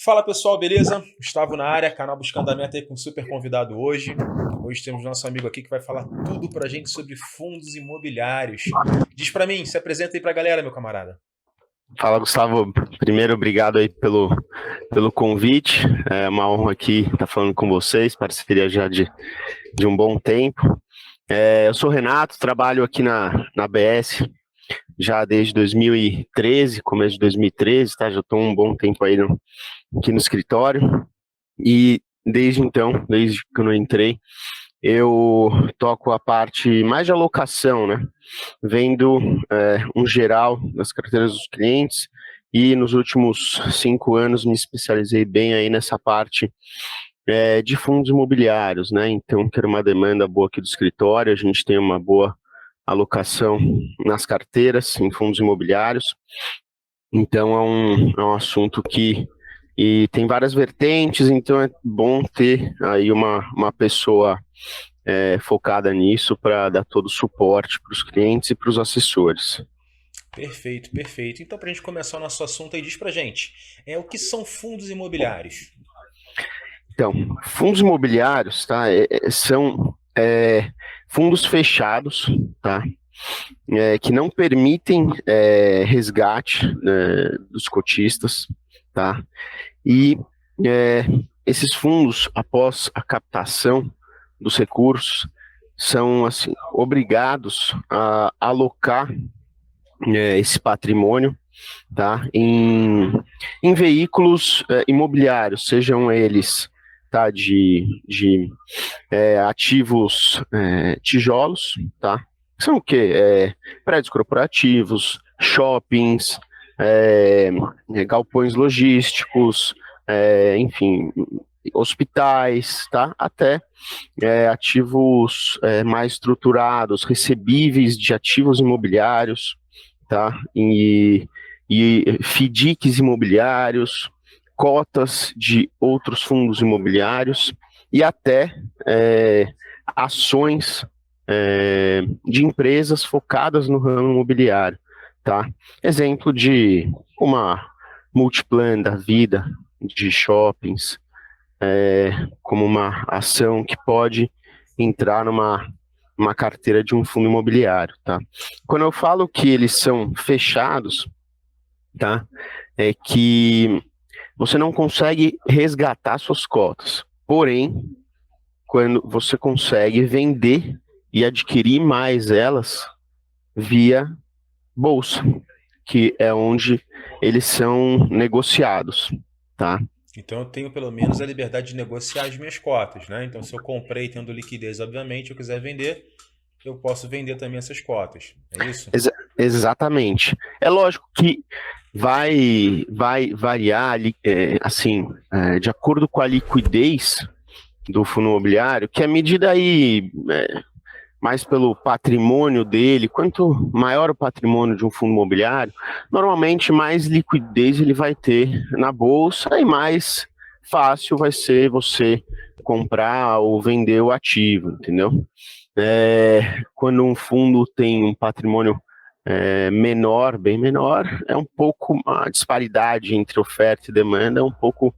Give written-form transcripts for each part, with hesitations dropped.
Fala pessoal, beleza? Gustavo na área, canal Buscando a Meta aí com um super convidado hoje. Hoje temos nosso amigo aqui que vai falar tudo pra gente sobre fundos imobiliários. Diz pra mim, se apresenta aí pra galera, meu camarada. Fala, Gustavo. Primeiro, obrigado aí pelo convite. É uma honra aqui estar falando com vocês, parceria já de um bom tempo. Eu sou Renato, trabalho aqui na ABS já desde 2013, começo de 2013, tá? Já estou um bom tempo aí aqui no escritório. E desde então, desde que eu entrei, eu toco a parte mais de alocação, né? Vendo um geral das carteiras dos clientes, e nos últimos 5 anos me especializei bem aí nessa parte de fundos imobiliários, né? Então, que era uma demanda boa aqui do escritório, a gente tem uma boa alocação nas carteiras, em fundos imobiliários. Então, é um assunto que tem várias vertentes, então é bom ter aí uma pessoa focada nisso para dar todo o suporte para os clientes e para os assessores. Perfeito, perfeito. Então, pra gente começar o nosso assunto aí, diz pra gente, o que são fundos imobiliários? Então, fundos imobiliários, tá, são fundos fechados, tá, que não permitem resgate, dos cotistas, tá, e é, esses fundos, após a captação dos recursos, são assim, obrigados a alocar esse patrimônio, tá, em veículos imobiliários, sejam eles, tá, de ativos tijolos, tá, são o quê? Prédios corporativos, shoppings, galpões logísticos, enfim, hospitais, tá, até ativos mais estruturados, recebíveis de ativos imobiliários, tá? E FDICs imobiliários, cotas de outros fundos imobiliários e até ações de empresas focadas no ramo imobiliário, tá? Exemplo de uma Multiplan da vida, de shoppings, como uma ação que pode entrar numa carteira de um fundo imobiliário, tá? Quando eu falo que eles são fechados, tá? É que você não consegue resgatar suas cotas. Porém, quando você consegue vender e adquirir mais elas via bolsa, que é onde eles são negociados, tá? Então eu tenho pelo menos a liberdade de negociar as minhas cotas, né? Então se eu comprei tendo liquidez, obviamente, eu quiser vender, eu posso vender também essas cotas. É isso? Exatamente. É lógico que vai variar assim, de acordo com a liquidez do fundo imobiliário, que é medida aí mais pelo patrimônio dele. Quanto maior o patrimônio de um fundo imobiliário, normalmente mais liquidez ele vai ter na bolsa e mais fácil vai ser você comprar ou vender o ativo, entendeu? Quando um fundo tem um patrimônio menor, bem menor, é um pouco a disparidade entre oferta e demanda é um pouco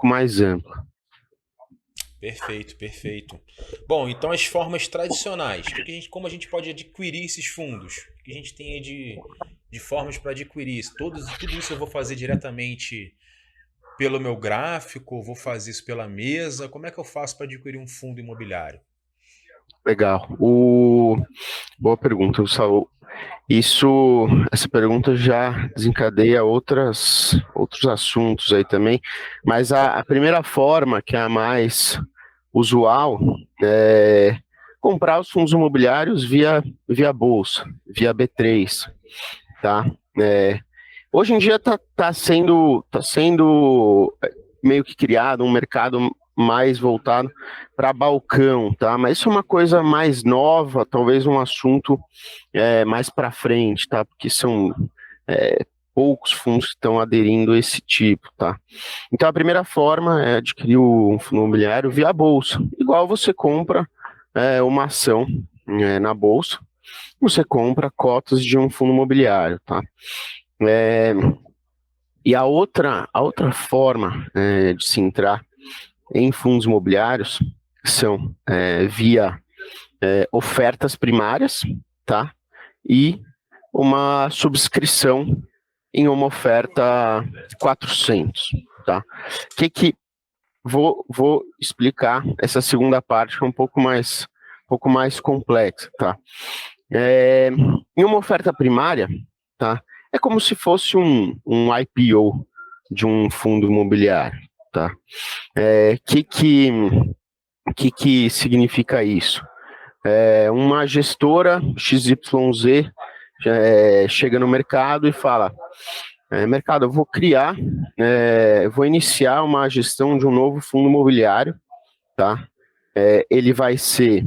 mais ampla. Perfeito, perfeito. Bom, então as formas tradicionais. Como a gente pode adquirir esses fundos? O que a gente tem aí de formas para adquirir isso? Tudo isso eu vou fazer diretamente pelo meu gráfico? Vou fazer isso pela mesa? Como é que eu faço para adquirir um fundo imobiliário? Legal. Boa pergunta, Saul. Essa pergunta já desencadeia outros assuntos aí também, mas a primeira forma, que é a mais usual, é comprar os fundos imobiliários via bolsa, via B3, tá? Hoje em dia tá sendo meio que criado um mercado mais voltado para balcão, tá? Mas isso é uma coisa mais nova, talvez um assunto mais para frente, tá? Porque são poucos fundos que estão aderindo a esse tipo, tá? Então a primeira forma é adquirir um fundo imobiliário via bolsa, igual você compra uma ação na bolsa, você compra cotas de um fundo imobiliário, tá? É, E a outra forma de se entrar em fundos imobiliários são via ofertas primárias, tá? E uma subscrição em uma oferta 400, tá? Vou explicar essa segunda parte que é um pouco mais complexa, tá? Em uma oferta primária, tá? É como se fosse um IPO de um fundo imobiliário, tá? Que significa isso? Uma gestora XYZ chega no mercado e fala: mercado, eu vou iniciar uma gestão de um novo fundo imobiliário, tá? Ele vai ser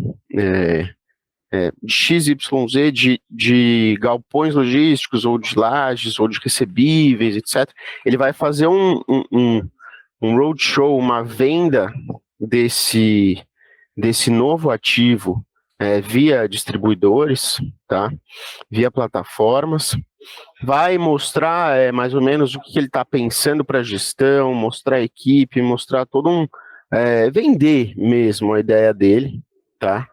de XYZ de galpões logísticos, ou de lajes, ou de recebíveis, etc. Ele vai fazer um roadshow, uma venda desse novo ativo via distribuidores, tá? Via plataformas, vai mostrar mais ou menos o que ele está pensando para a gestão, mostrar a equipe, mostrar todo vender mesmo a ideia dele, tá?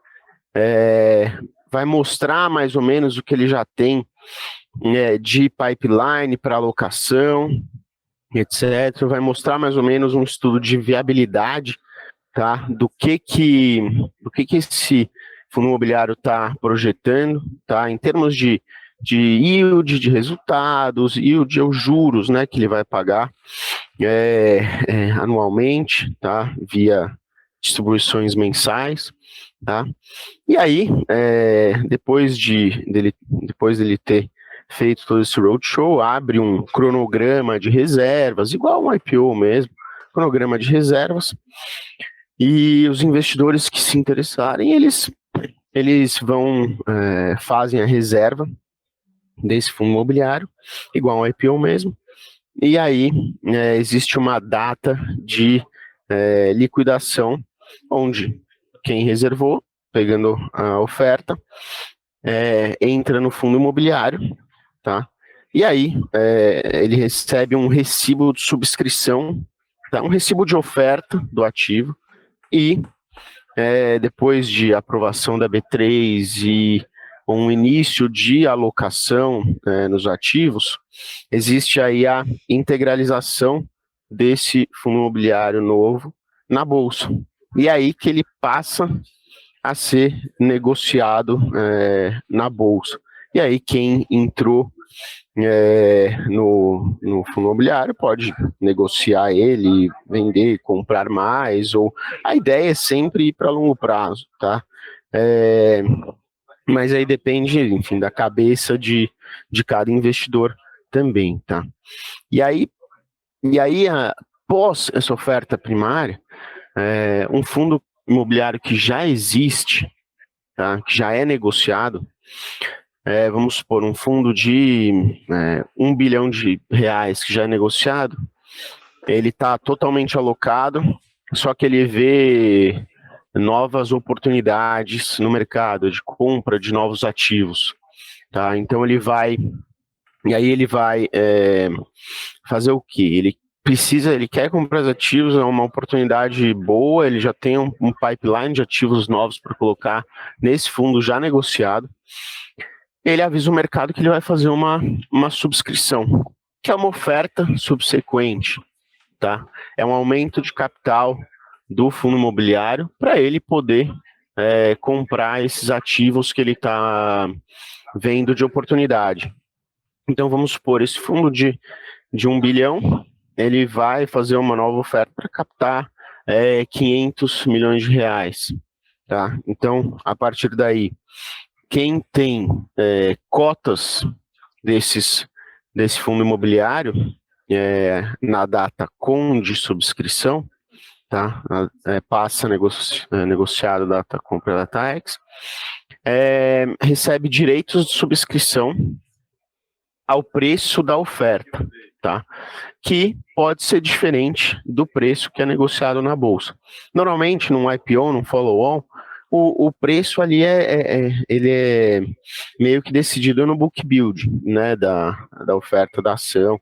Vai mostrar mais ou menos o que ele já tem de pipeline para alocação, etc. Vai mostrar mais ou menos um estudo de viabilidade, tá? Do que esse fundo imobiliário está projetando, tá? Em termos de yield, de resultados, yield é os juros, né, que ele vai pagar anualmente, tá? Via distribuições mensais, tá? E aí, depois dele ter feito todo esse roadshow, abre um cronograma de reservas, igual um IPO mesmo, cronograma de reservas, e os investidores que se interessarem, eles fazem a reserva desse fundo imobiliário, igual um IPO mesmo, e aí existe uma data de liquidação, onde quem reservou, pegando a oferta, entra no fundo imobiliário, tá? E aí ele recebe um recibo de subscrição, tá? Um recibo de oferta do ativo, e depois de aprovação da B3 e um início de alocação nos ativos, existe aí a integralização desse fundo imobiliário novo na bolsa. E aí que ele passa a ser negociado na bolsa. E aí quem entrou no fundo imobiliário pode negociar ele, vender, comprar mais, ou a ideia é sempre ir para longo prazo, tá? Mas aí depende, enfim, da cabeça de cada investidor também, tá? E aí após essa oferta primária, um fundo imobiliário que já existe, tá? Que já é negociado, vamos supor, um fundo de R$1 bilhão que já é negociado, ele está totalmente alocado, só que ele vê novas oportunidades no mercado de compra de novos ativos, tá? Então ele vai fazer o quê? Ele quer comprar os ativos, é uma oportunidade boa, ele já tem um pipeline de ativos novos para colocar nesse fundo já negociado. Ele avisa o mercado que ele vai fazer uma subscrição, que é uma oferta subsequente, tá? É um aumento de capital do fundo imobiliário para ele poder comprar esses ativos que ele está vendo de oportunidade. Então, vamos supor, esse fundo de R$1 bilhão, ele vai fazer uma nova oferta para captar R$500 milhões, tá? Então, a partir daí, quem tem cotas desse fundo imobiliário na data de subscrição, tá? Passa negociado data compra data ex, recebe direitos de subscrição ao preço da oferta, tá? Que pode ser diferente do preço que é negociado na bolsa. Normalmente, num IPO, num follow-on, o preço ali ele é meio que decidido no book build, né, da oferta da ação.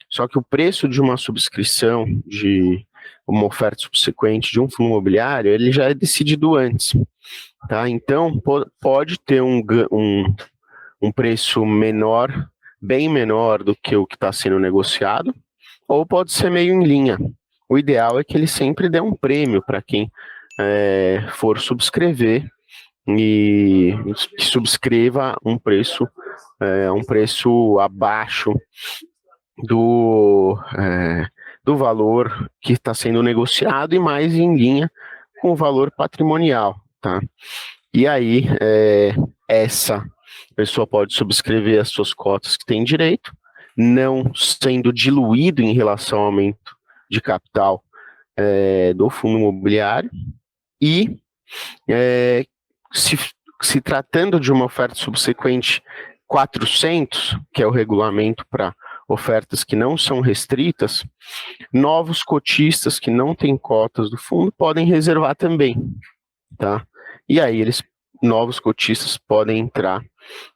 Só que o preço de uma subscrição, de uma oferta subsequente de um fundo imobiliário, ele já é decidido antes, tá? Então, pode ter um preço menor, bem menor do que o que está sendo negociado, ou pode ser meio em linha. O ideal é que ele sempre dê um prêmio para quem for subscrever e que subscreva um preço abaixo do valor que está sendo negociado e mais em linha com o valor patrimonial, tá? E aí, essa pessoa pode subscrever as suas cotas que tem direito, não sendo diluído em relação ao aumento de capital do fundo imobiliário, e se tratando de uma oferta subsequente 400, que é o regulamento para ofertas que não são restritas, novos cotistas que não têm cotas do fundo podem reservar também, tá? E aí novos cotistas podem entrar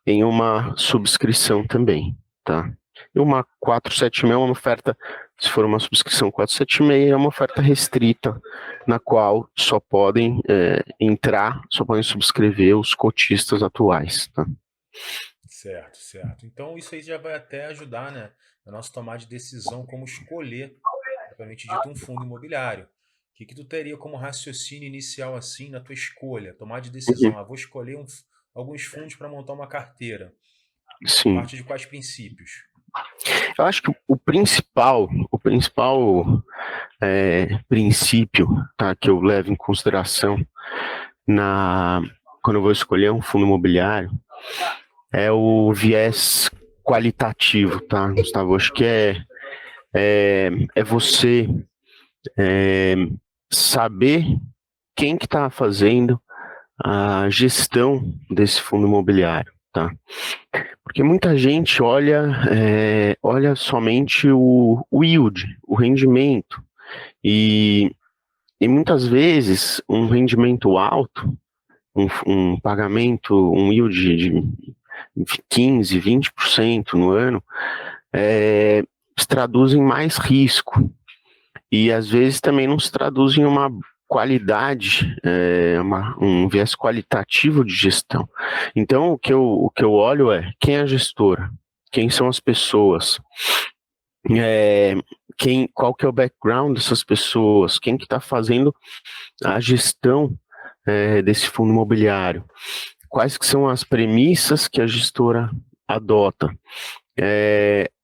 em uma subscrição também, tá? E uma 476 é uma oferta, se for uma subscrição 476, é uma oferta restrita, na qual só podem subscrever os cotistas atuais, tá? Certo, certo. Então isso aí já vai até ajudar, né, na nossa tomada de decisão como escolher, propriamente dito, um fundo imobiliário. O que tu teria como raciocínio inicial assim na tua escolha, tomar de decisão? Vou escolher alguns fundos para montar uma carteira. Sim. A partir de quais princípios? Eu acho que o principal princípio, tá, que eu levo em consideração quando eu vou escolher um fundo imobiliário é o viés qualitativo, tá, Gustavo? Acho que é você saber quem que está fazendo a gestão desse fundo imobiliário, tá? Porque muita gente olha somente o yield, o rendimento, e muitas vezes um rendimento alto, um pagamento, um yield de 15%, 20% no ano, se traduz em mais risco, e às vezes também não se traduz em uma qualidade, um viés qualitativo de gestão. Então, o que eu olho é quem é a gestora, quem são as pessoas, qual que é o background dessas pessoas, quem que está fazendo a gestão desse fundo imobiliário, quais que são as premissas que a gestora adota,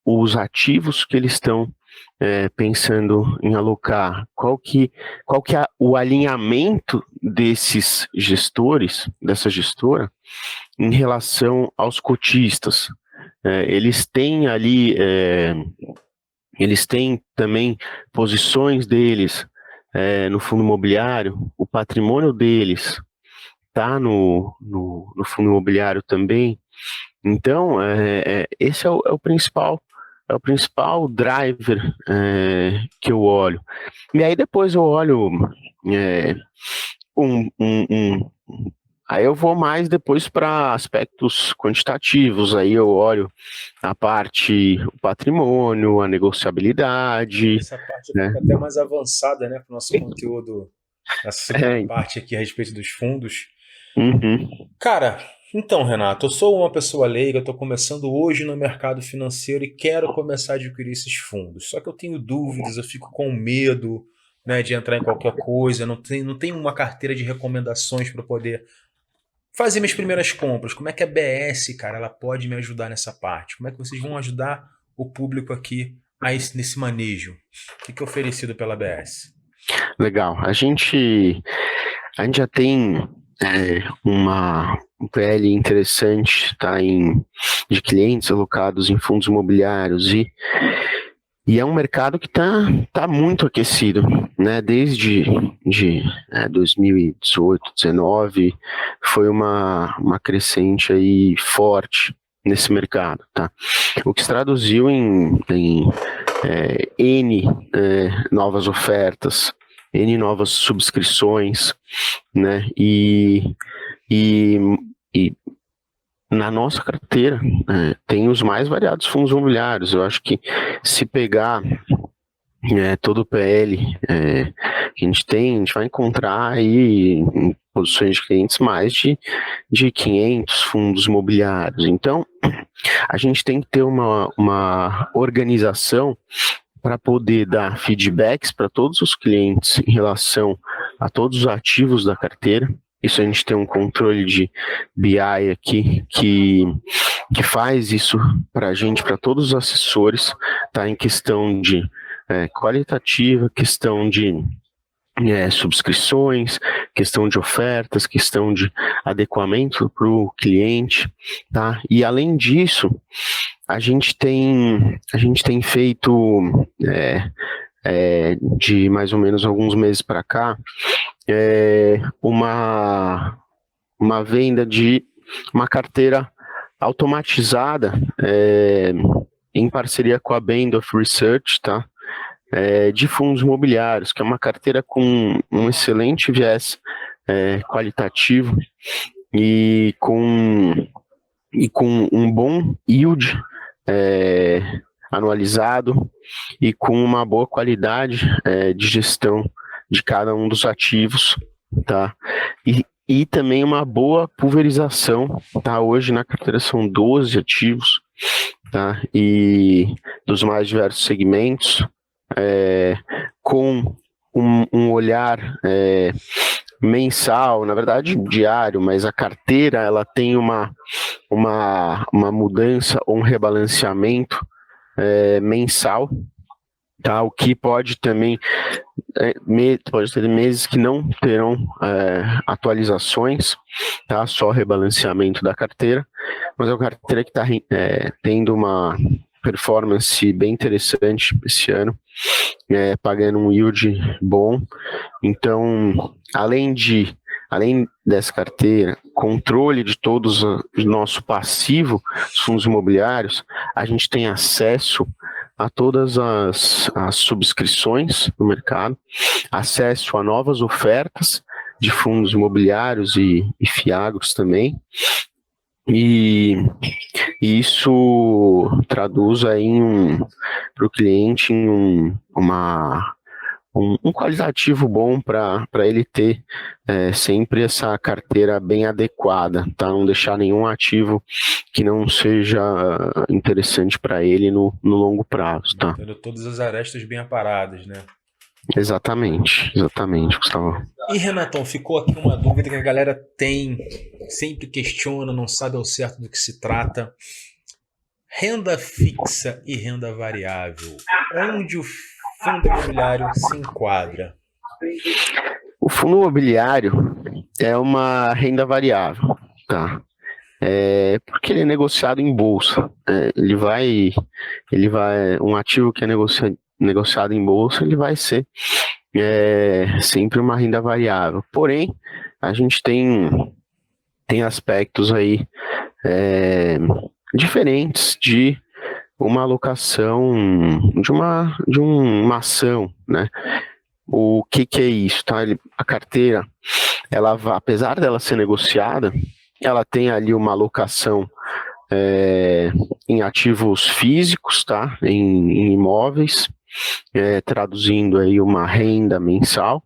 os ativos que eles estão pensando em alocar, qual que é o alinhamento desses gestores, dessa gestora, em relação aos cotistas. Eles têm ali, eles têm também posições deles no fundo imobiliário, o patrimônio deles está no fundo imobiliário também. Então, esse é o principal driver que eu olho. E aí depois eu olho aí eu vou mais depois para aspectos quantitativos, aí eu olho a parte, o patrimônio, a negociabilidade. Essa parte fica até mais avançada, né, para o nosso conteúdo, essa segunda parte aqui a respeito dos fundos. Uhum. Cara, então, Renato, eu sou uma pessoa leiga, estou começando hoje no mercado financeiro e quero começar a adquirir esses fundos. Só que eu tenho dúvidas, eu fico com medo, né, de entrar em qualquer coisa, não tenho uma carteira de recomendações para poder fazer minhas primeiras compras. Como é que a BS, cara, ela pode me ajudar nessa parte? Como é que vocês vão ajudar o público aqui nesse manejo? O que é oferecido pela BS? Legal. A gente já tem um PL interessante, tá, de clientes alocados em fundos imobiliários, e é um mercado que tá muito aquecido, né? Desde 2018, 2019, foi uma crescente aí forte nesse mercado, tá? O que se traduziu em N novas ofertas, N novas subscrições, né? E na nossa carteira, tem os mais variados fundos imobiliários. Eu acho que se pegar todo o PL que a gente tem, a gente vai encontrar aí em posições de clientes mais de 500 fundos imobiliários. Então, a gente tem que ter uma organização para poder dar feedbacks para todos os clientes em relação a todos os ativos da carteira. Isso a gente tem um controle de BI aqui que faz isso para a gente, para todos os assessores, tá? Em questão de qualitativa, questão de subscrições, questão de ofertas, questão de adequamento para o cliente, tá? E além disso, a gente tem feito de mais ou menos alguns meses para cá uma venda de uma carteira automatizada em parceria com a Band of Research, tá? De fundos imobiliários, que é uma carteira com um excelente viés qualitativo e com um bom yield anualizado e com uma boa qualidade de gestão de cada um dos ativos, tá? E também uma boa pulverização, tá? Hoje na carteira são 12 ativos, tá? E dos mais diversos segmentos, com um olhar mensal, na verdade diário, mas a carteira ela tem uma mudança ou um rebalanceamento mensal, tá? O que pode também pode ter meses que não terão atualizações, tá? Só rebalanceamento da carteira, mas é uma carteira que está tendo uma performance bem interessante esse ano, pagando um yield bom. Então, além dessa carteira, controle de todos o nosso passivo, os fundos imobiliários, a gente tem acesso a todas as subscrições no mercado, acesso a novas ofertas de fundos imobiliários e FIAGROS também, e isso traduz aí para o cliente em um qualitativo bom para ele ter sempre essa carteira bem adequada, tá? Não deixar nenhum ativo que não seja interessante para ele no longo prazo, tá? Tendo todas as arestas bem aparadas, né? Exatamente, Gustavo. E Renatão, ficou aqui uma dúvida que a galera tem, sempre questiona, não sabe ao certo do que se trata. Renda fixa e renda variável. Onde o fundo imobiliário se enquadra? O fundo imobiliário é uma renda variável, tá? Porque ele é negociado em bolsa. Ele vai, um ativo que é negociado em bolsa, ele vai ser sempre uma renda variável. Porém, a gente tem aspectos aí diferentes de uma alocação de uma ação, né? O que é isso, tá? A carteira, apesar dela ser negociada, ela tem ali uma alocação em ativos físicos, tá? Em imóveis, traduzindo aí uma renda mensal,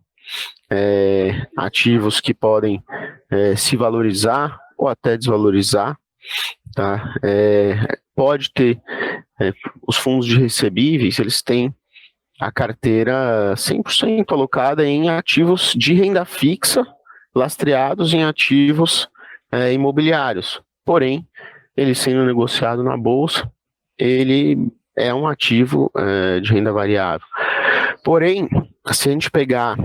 ativos que podem se valorizar ou até desvalorizar, tá? Pode ter os fundos de recebíveis, eles têm a carteira 100% alocada em ativos de renda fixa, lastreados em ativos imobiliários. Porém, ele sendo negociado na bolsa, ele é um ativo de renda variável. Porém, se a gente pegar,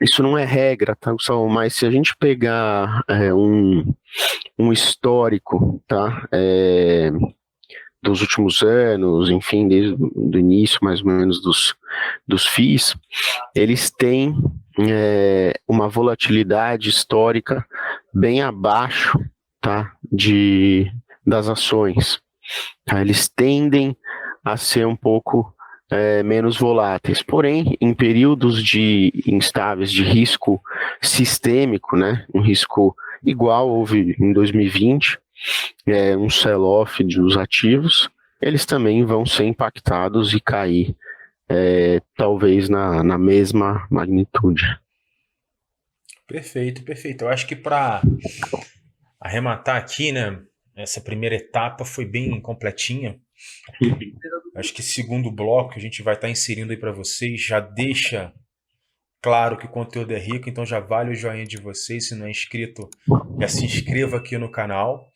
isso não é regra, tá, Gustavo? Mas se a gente pegar um histórico, tá, dos últimos anos, enfim, desde o início mais ou menos dos FIIs, eles têm uma volatilidade histórica bem abaixo, tá, das ações. Tá? Eles tendem a ser um pouco menos voláteis. Porém, em períodos instáveis de risco sistêmico, né, um risco igual houve em 2020, um sell-off dos ativos, eles também vão ser impactados e cair, talvez na mesma magnitude. Perfeito, perfeito. Eu acho que para arrematar aqui, né, essa primeira etapa foi bem completinha. Acho que segundo bloco que a gente vai estar inserindo aí para vocês já deixa claro que o conteúdo é rico, então já vale o joinha de vocês. Se não é inscrito, já se inscreva aqui no canal,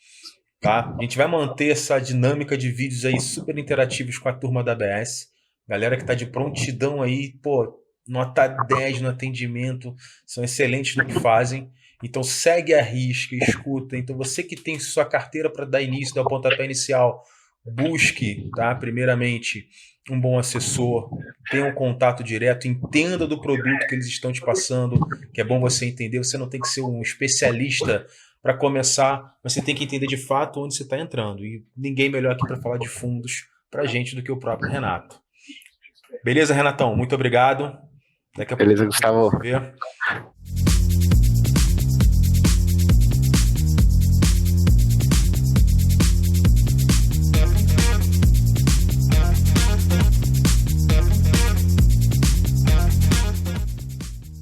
tá? A gente vai manter essa dinâmica de vídeos aí super interativos com a turma da ABS. Galera que está de prontidão aí, pô, nota 10 no atendimento, são excelentes no que fazem. Então segue a risca, escuta. Então você que tem sua carteira para dar início, dar o pontapé inicial, busque, tá? Primeiramente, um bom assessor, tenha um contato direto, entenda do produto que eles estão te passando, que é bom você entender. Você não tem que ser um especialista para começar, você tem que entender de fato onde você está entrando. E ninguém melhor aqui para falar de fundos para a gente do que o próprio Renato. Beleza, Renatão? Muito obrigado. Daqui a pouco Beleza, Gustavo. ver.